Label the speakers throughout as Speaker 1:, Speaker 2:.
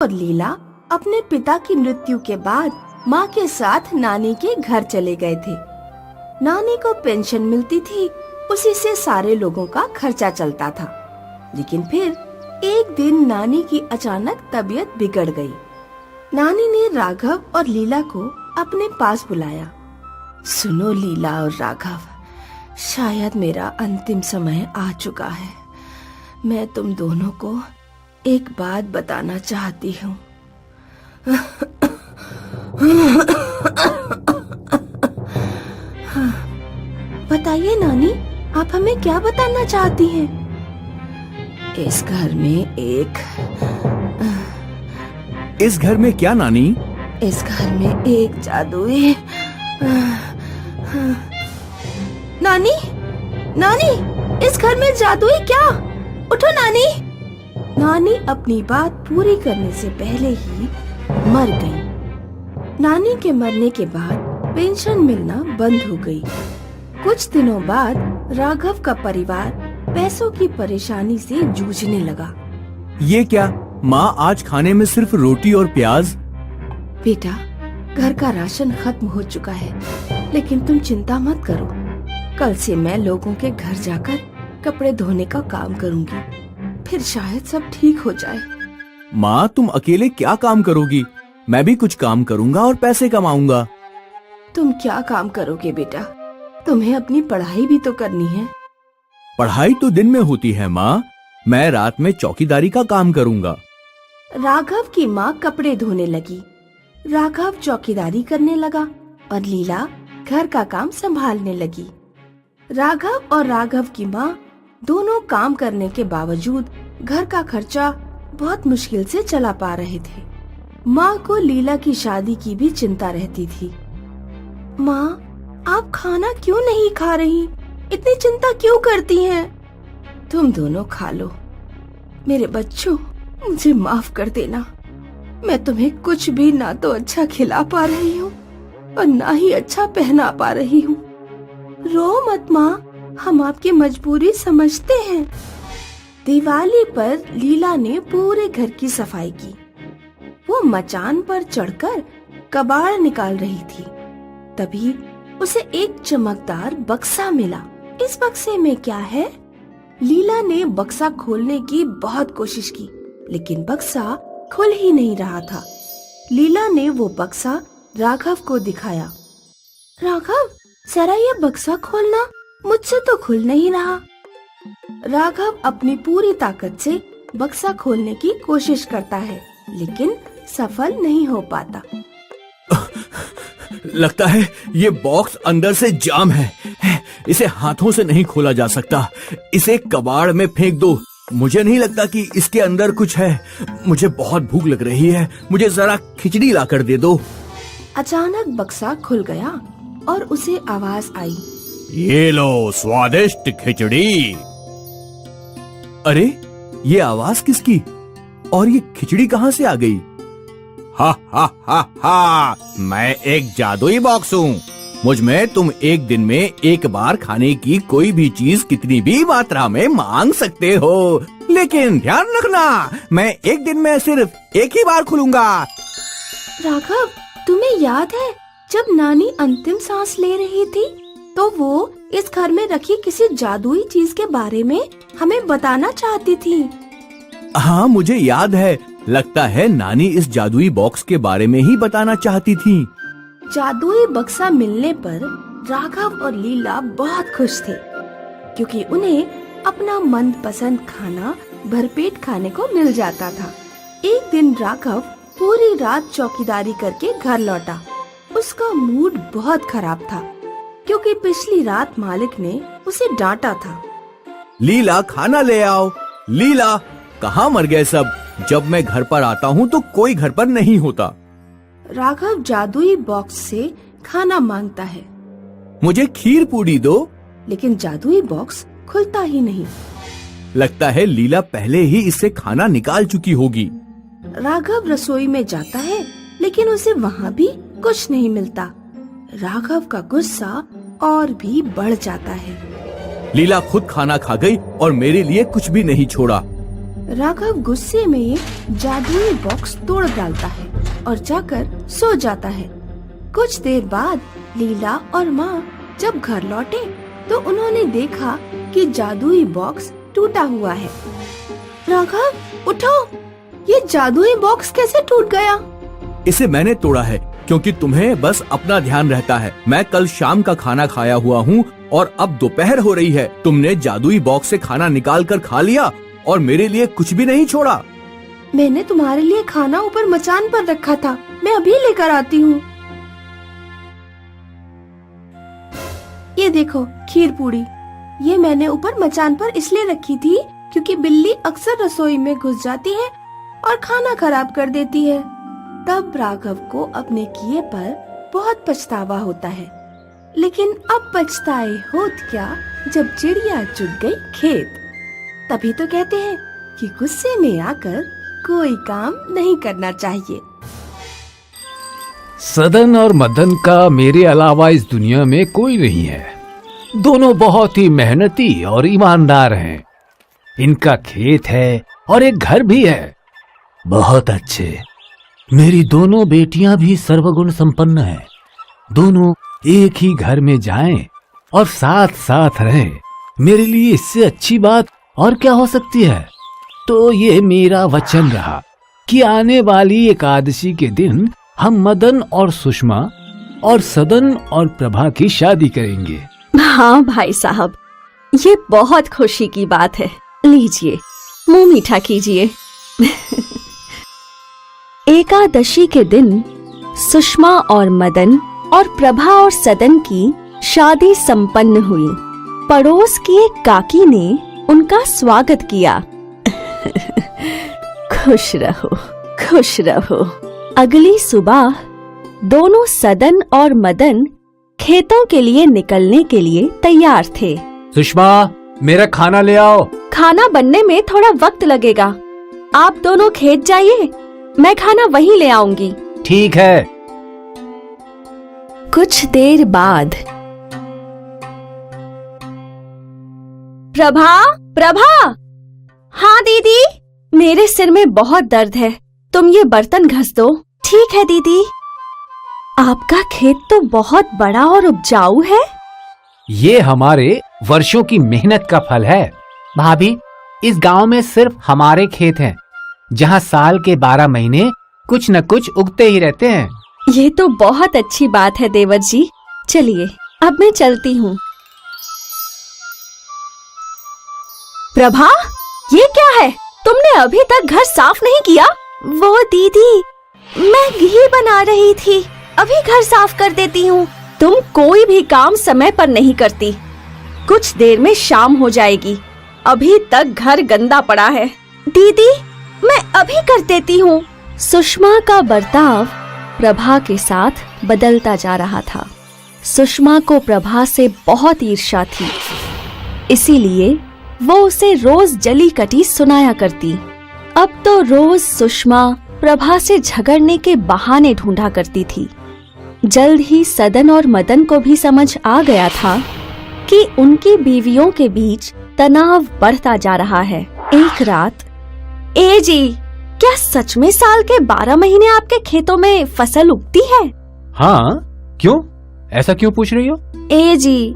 Speaker 1: और लीला अपने पिता की मृत्यु के बाद माँ के साथ नानी के घर चले गए थे। नानी को पेंशन मिलती थी, उसी से सारे लोगों का खर्चा चलता था। लेकिन फिर एक दिन नानी की अचानक तबीयत बिगड़ गई। नानी ने राघव और लीला को अपने पास बुलाया। सुनो लीला और राघव, शायद मेरा अंतिम समय आ चुका है। मैं तुम दोनों को एक बात बताना चाहती हूँ। बताइए नानी, आप हमें क्या बताना चाहती हैं? इस घर में क्या नानी? इस घर में एक जादुई नानी, नानी, इस घर में जादुई क्या? उठो नानी। नानी अपनी बात पूरी करने से पहले ही मर गई। नानी के मरने के बाद पेंशन मिलना बंद हो गई। कुछ दिनों बाद राघव का परिवार पैसों की परेशानी से जूझने लगा।
Speaker 2: ये क्या माँ, आज खाने में सिर्फ रोटी और प्याज?
Speaker 1: बेटा, घर का राशन खत्म हो चुका है, लेकिन तुम चिंता मत करो। कल से मैं लोगों के घर जाकर कपड़े धोने का काम करूंगी, फिर शायद सब ठीक हो जाए।
Speaker 2: माँ, तुम अकेले क्या काम करोगी? मैं भी कुछ काम करूँगा और पैसे कमाऊंगा।
Speaker 1: तुम क्या काम करोगे बेटा? तुम्हें अपनी पढ़ाई भी तो करनी है।
Speaker 2: पढ़ाई तो दिन में होती है माँ, मैं रात में चौकीदारी का काम करूँगा।
Speaker 1: राघव की माँ कपड़े धोने लगी, राघव चौकीदारी करने लगा और लीला घर का काम संभालने लगी। राघव और राघव की माँ दोनों काम करने के बावजूद घर का खर्चा बहुत मुश्किल से चला पा रहे थे। माँ को लीला की शादी की भी चिंता रहती थी। माँ, आप खाना क्यों नहीं खा रही? इतनी चिंता क्यों करती हैं? तुम दोनों खा लो। मेरे बच्चों, मुझे माफ कर देना। मैं तुम्हें कुछ भी ना तो अच्छा खिला पा रही हूँ और ना ही अच्छा पहना पा रही हूँ। रो मत माँ, हम आपकी मजबूरी समझते हैं। दिवाली पर लीला ने पूरे घर की सफाई की। वो मचान पर चढ़कर कबाड़ निकाल रही थी। तभी उसे एक चमकदार बक्सा मिला। इस बक्से में क्या है? लीला ने बक्सा खोलने की बहुत कोशिश की, लेकिन बक्सा खुल ही नहीं रहा था। लीला ने वो बक्सा राघव को दिखाया। राघव, जरा ये बक्सा खोलना, मुझसे तो खुल नहीं रहा। राघव अपनी पूरी ताकत से बक्सा खोलने की कोशिश करता है, लेकिन सफल नहीं हो पाता।
Speaker 2: लगता है ये बॉक्स अंदर से जाम है, इसे हाथों से नहीं खोला जा सकता। इसे कबाड़ में फेंक दो। मुझे नहीं लगता कि इसके अंदर कुछ है। मुझे बहुत भूख लग रही है, मुझे जरा खिचड़ी लाकर दे दो।
Speaker 1: अचानक बक्सा खुल गया और उसे आवाज आई,
Speaker 2: ये लो स्वादिष्ट खिचड़ी। अरे, ये आवाज किसकी? और ये खिचड़ी कहाँ से आ गई? हा हा हा हा, मैं एक जादुई बॉक्स हूँ। मुझ में तुम एक दिन में एक बार खाने की कोई भी चीज कितनी भी मात्रा में मांग सकते हो, लेकिन ध्यान रखना, मैं एक दिन में सिर्फ एक ही बार खुलूंगा।
Speaker 1: राघव, तुम्हें याद है जब नानी अंतिम सांस ले रही थी तो वो इस घर में रखी किसी जादुई चीज के बारे में हमें बताना चाहती थी।
Speaker 2: हाँ, मुझे याद है। लगता है नानी इस जादुई बॉक्स के बारे में ही बताना चाहती थी।
Speaker 1: जादुई बक्सा मिलने पर राघव और लीला बहुत खुश थे, क्योंकि उन्हें अपना मनपसंद खाना भरपेट खाने को मिल जाता था। एक दिन राघव पूरी रात चौकीदारी करके घर लौटा। उसका मूड बहुत खराब था, क्योंकि पिछली रात मालिक ने उसे डांटा था।
Speaker 2: लीला, खाना ले आओ। लीला, कहाँ मर गए सब? जब मैं घर पर आता हूँ तो कोई घर पर नहीं होता।
Speaker 1: राघव जादुई बॉक्स से खाना मांगता है।
Speaker 2: मुझे खीर पूड़ी दो।
Speaker 1: लेकिन जादुई बॉक्स खुलता ही नहीं।
Speaker 2: लगता है लीला पहले ही इससे खाना निकाल चुकी होगी।
Speaker 1: राघव रसोई में जाता है, लेकिन उसे वहाँ भी कुछ नहीं मिलता। राघव का गुस्सा और भी बढ़ जाता है।
Speaker 2: लीला खुद खाना खा गई और मेरे लिए कुछ भी नहीं छोड़ा।
Speaker 1: राघव गुस्से में जादुई बॉक्स तोड़ डालता है और जाकर सो जाता है। कुछ देर बाद लीला और माँ जब घर लौटे तो उन्होंने देखा कि जादुई बॉक्स टूटा हुआ है। राघव उठो, ये जादुई बॉक्स कैसे टूट गया?
Speaker 2: इसे मैंने तोड़ा है क्योंकि तुम्हें बस अपना ध्यान रहता है। मैं कल शाम का खाना खाया हुआ हूँ और अब दोपहर हो रही है। तुमने जादुई बॉक्स से खाना निकाल कर खा लिया और मेरे लिए कुछ भी नहीं छोड़ा।
Speaker 1: मैंने तुम्हारे लिए खाना ऊपर मचान पर रखा था, मैं अभी लेकर आती हूँ। ये देखो खीर पूरी, ये मैंने ऊपर मचान पर इसलिए रखी थी क्योंकि बिल्ली अक्सर रसोई में घुस जाती है और खाना खराब कर देती है। तब राघव को अपने किए पर बहुत पछतावा होता है, लेकिन अब पछताए होत क्या जब चिड़िया चुग गई खेत। तभी तो कहते हैं कि गुस्से में आकर कोई काम नहीं करना चाहिए।
Speaker 3: सदन और मदन का मेरे अलावा इस दुनिया में कोई नहीं है। दोनों बहुत ही मेहनती और ईमानदार हैं। इनका खेत है और एक घर भी है। बहुत अच्छे। मेरी दोनों बेटियां भी सर्वगुण संपन्न हैं। दोनों एक ही घर में जाएं और साथ साथ रहें। मेरे लिए इससे अच्छी बात और क्या हो सकती है? तो ये मेरा वचन रहा कि आने वाली एकादशी के दिन हम मदन और सुषमा और सदन और प्रभा की शादी करेंगे।
Speaker 4: हाँ भाई साहब, ये बहुत खुशी की बात है। लीजिए, मुंह मीठा कीजिए। एकादशी के दिन सुषमा और मदन और प्रभा और सदन की शादी संपन्न हुई। पड़ोस की एक काकी ने उनका स्वागत किया। खुश रहो, खुश रहो। अगली सुबह दोनों सदन और मदन खेतों के लिए निकलने के लिए तैयार थे।
Speaker 3: सुषमा, मेरा खाना ले आओ।
Speaker 4: खाना बनने में थोड़ा वक्त लगेगा। आप दोनों खेत जाइए, मैं खाना वहीं ले आऊंगी।
Speaker 3: ठीक है।
Speaker 4: कुछ देर बाद प्रभा, प्रभा। हाँ दीदी, मेरे सिर में बहुत दर्द है, तुम ये बर्तन घस दो। ठीक है दीदी। आपका खेत तो बहुत बड़ा और उपजाऊ है।
Speaker 3: ये हमारे वर्षों की मेहनत का फल है। भाभी, इस गांव में सिर्फ हमारे खेत हैं, जहां साल के 12 महीने कुछ न कुछ उगते ही रहते हैं।
Speaker 4: ये तो बहुत अच्छी बात है देवर जी। चलिए, अब मैं चलती हूँ। प्रभा, ये क्या है? तुमने अभी तक घर साफ नहीं किया? वो दीदी, मैं घी बना रही थी, अभी घर साफ कर देती हूँ। तुम कोई भी काम समय पर नहीं करती। कुछ देर में शाम हो जाएगी, अभी तक घर गंदा पड़ा है। दीदी, मैं अभी कर देती हूँ। सुषमा का बर्ताव प्रभा के साथ बदलता जा रहा था। सुषमा को प्रभा से बहुत ईर्ष्या थी, इसीलिए वो उसे रोज जली कटी सुनाया करती। अब तो रोज सुषमा प्रभा से झगड़ने के बहाने ढूंढा करती थी। जल्द ही सदन और मदन को भी समझ आ गया था कि उनकी बीवियों के बीच तनाव बढ़ता जा रहा है। एक रात, ए जी, क्या सच में साल के 12 महीने आपके खेतों में फसल उगती है?
Speaker 3: हाँ, क्यों? ऐसा क्यों पूछ रही हो?
Speaker 4: ए जी,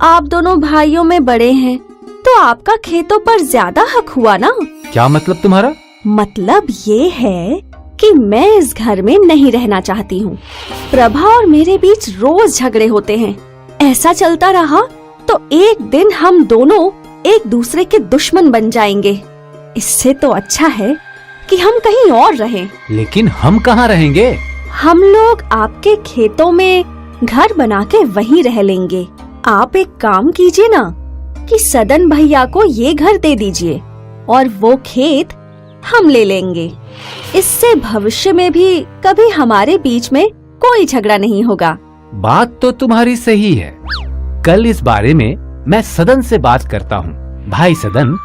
Speaker 4: आप दोनों भाइयों में बड़े हैं, तो आपका खेतों पर ज्यादा हक हुआ ना?
Speaker 3: क्या मतलब तुम्हारा?
Speaker 4: मतलब ये है कि मैं इस घर में नहीं रहना चाहती हूँ। प्रभा और मेरे बीच रोज झगड़े होते हैं। ऐसा चलता रहा तो एक दिन हम दोनों एक दूसरे के दुश्मन बन जाएंगे। इससे तो अच्छा है कि हम कहीं और रहें।
Speaker 3: लेकिन हम कहाँ रहेंगे?
Speaker 4: हम लोग आपके खेतों में घर बना के वहीं रह लेंगे। आप एक काम कीजिए ना कि सदन भैया को ये घर दे दीजिए और वो खेत हम ले लेंगे। इससे भविष्य में भी कभी हमारे बीच में कोई झगड़ा नहीं होगा।
Speaker 3: बात तो तुम्हारी सही है। कल इस बारे में मैं सदन से बात करता हूँ। भाई सदन,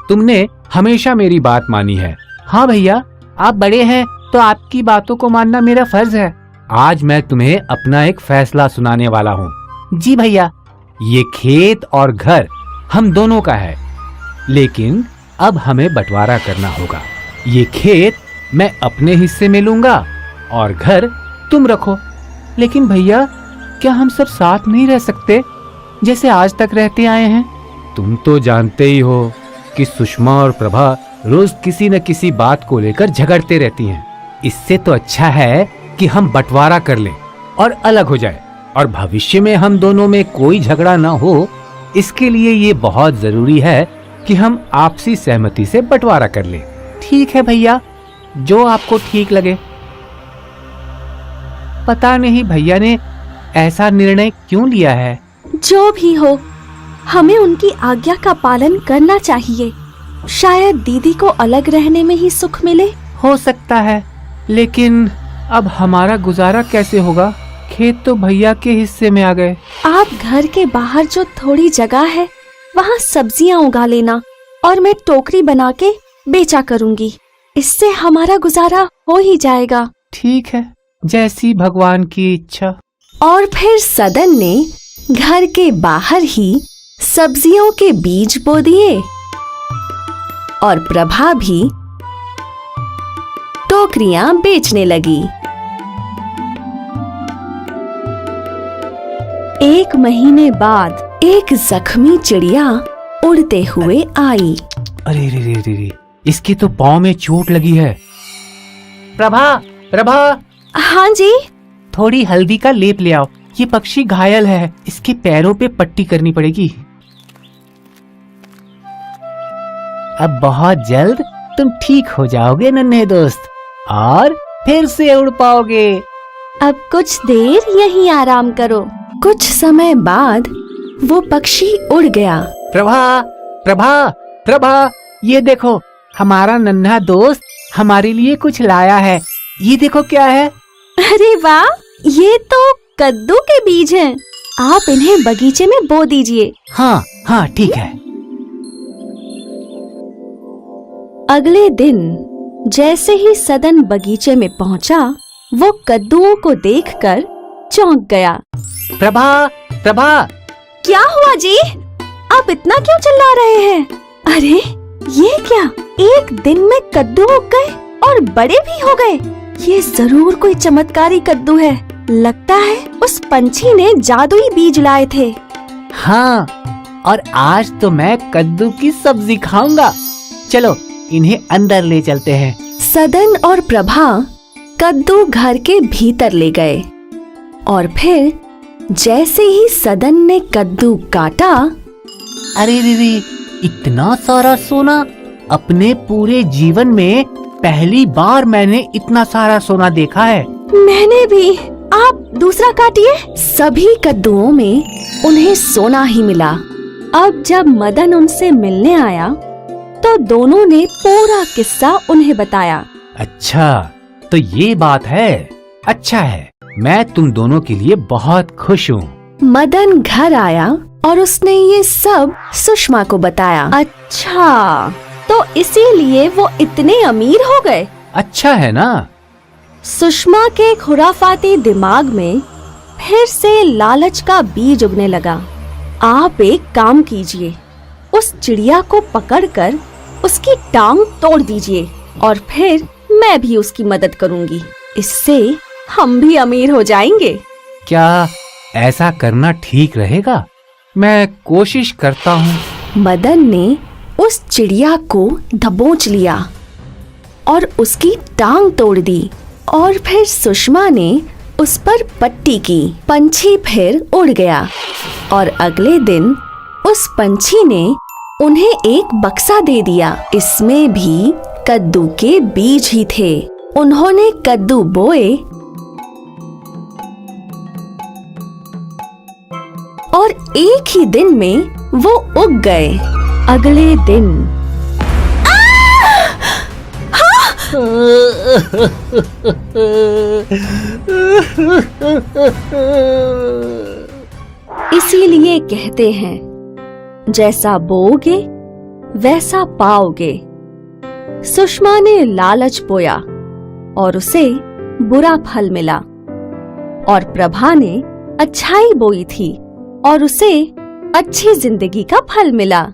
Speaker 3: तुमने हमेशा मेरी बात मानी है। हाँ भैया, आप बड़े हैं तो आपकी बातों को मानना मेरा फर्ज है। आज मैं तुम्हें अपना एक फैसला सुनाने वाला हूँ। जी भैया। ये खेत और घर हम दोनों का है, लेकिन अब हमें बंटवारा करना होगा। ये खेत मैं अपने हिस्से में लूंगा और घर तुम रखो। लेकिन भैया, क्या हम सब साथ नहीं रह सकते जैसे आज तक रहते आए हैं? तुम तो जानते ही हो कि सुषमा और प्रभा रोज किसी न किसी बात को लेकर झगड़ते रहती हैं। इससे तो अच्छा है कि हम बंटवारा कर लें और अलग हो जाए, और भविष्य में हम दोनों में कोई झगड़ा ना हो। इसके लिए ये बहुत जरूरी है कि हम आपसी सहमति से बंटवारा कर लें। ठीक है भैया, जो आपको ठीक लगे। पता नहीं भैया ने ऐसा निर्णय क्यों लिया है।
Speaker 4: जो भी हो, हमें उनकी आज्ञा का पालन करना चाहिए। शायद दीदी को अलग रहने में ही सुख मिले।
Speaker 3: हो सकता है, लेकिन अब हमारा गुजारा कैसे होगा? खेत तो भैया के हिस्से में आ गए।
Speaker 4: आप घर के बाहर जो थोड़ी जगह है वहाँ सब्जियाँ उगा लेना, और मैं टोकरी बना के बेचा करूँगी। इससे हमारा गुजारा हो ही जाएगा।
Speaker 3: ठीक है, जैसी भगवान की इच्छा।
Speaker 4: और फिर सदन ने घर के बाहर ही सब्जियों के बीज बो दिए, और प्रभा भी टोकरियां बेचने लगी। 1 महीने बाद एक जख्मी चिड़िया उड़ते हुए आई।
Speaker 3: अरे रे रे रे रे, इसके तो पाँव में चोट लगी है। प्रभा, प्रभा,
Speaker 4: हाँ जी।
Speaker 3: थोड़ी हल्दी का लेप ले आओ। ये पक्षी घायल है, इसके पैरों पे पट्टी करनी पड़ेगी। अब बहुत जल्द तुम ठीक हो जाओगे नन्हे दोस्त, और फिर से उड़ पाओगे।
Speaker 4: अब कुछ देर यहीं आराम करो। कुछ समय बाद वो पक्षी उड़ गया।
Speaker 3: प्रभा, प्रभा, प्रभा, ये देखो, हमारा नन्हा दोस्त हमारे लिए कुछ लाया है। ये देखो क्या है।
Speaker 4: अरे वाह, ये तो कद्दू के बीज हैं। आप इन्हें बगीचे में बो दीजिए।
Speaker 3: हाँ हाँ, ठीक है।
Speaker 4: अगले दिन जैसे ही सदन बगीचे में पहुंचा, वो कद्दुओं को देखकर चौंक गया।
Speaker 3: प्रभा, प्रभा,
Speaker 4: क्या हुआ जी? आप इतना क्यों चिल्ला रहे हैं? अरे ये क्या, एक दिन में कद्दू उग गए और बड़े भी हो गए। ये जरूर कोई चमत्कारी कद्दू है। लगता है उस पंछी ने जादुई बीज लाए थे।
Speaker 3: हाँ, और आज तो मैं कद्दू की सब्जी खाऊंगा। चलो इन्हें अंदर ले चलते हैं।
Speaker 4: सदन और प्रभा कद्दू घर के भीतर ले गए, और फिर जैसे ही सदन ने कद्दू काटा,
Speaker 3: अरे रे रे, इतना सारा सोना! अपने पूरे जीवन में पहली बार मैंने इतना सारा सोना देखा है।
Speaker 4: मैंने भी। आप दूसरा काटिए। सभी कद्दुओं में उन्हें सोना ही मिला। अब जब मदन उनसे मिलने आया तो दोनों ने पूरा किस्सा उन्हें बताया।
Speaker 3: अच्छा, तो ये बात है। अच्छा है, मैं तुम दोनों के लिए बहुत खुश हूँ।
Speaker 4: मदन घर आया और उसने ये सब सुषमा को बताया। अच्छा, तो इसीलिए वो इतने अमीर हो गए।
Speaker 3: अच्छा है ना?
Speaker 4: सुषमा के खुराफाती दिमाग में फिर से लालच का बीज उगने लगा। आप एक काम कीजिए, उस चिड़िया को पकड़कर उसकी टांग तोड़ दीजिए, और फिर मैं भी उसकी मदद करूंगी। इससे हम भी अमीर हो जाएंगे।
Speaker 3: क्या ऐसा करना ठीक रहेगा? मैं कोशिश करता हूँ।
Speaker 4: मदन ने उस चिड़िया को दबोच लिया और उसकी टांग तोड़ दी, और फिर सुषमा ने उस पर पट्टी की। पंछी फिर उड़ गया, और अगले दिन उस पंछी ने उन्हें एक बक्सा दे दिया। इसमें भी कद्दू के बीज ही थे। उन्होंने कद्दू बोए और एक ही दिन में वो उग गए। अगले दिन इसीलिए कहते हैं, जैसा बोओगे वैसा पाओगे। सुषमा ने लालच बोया और उसे बुरा फल मिला, और प्रभा ने अच्छाई बोई थी और उसे अच्छी जिंदगी का फल मिला।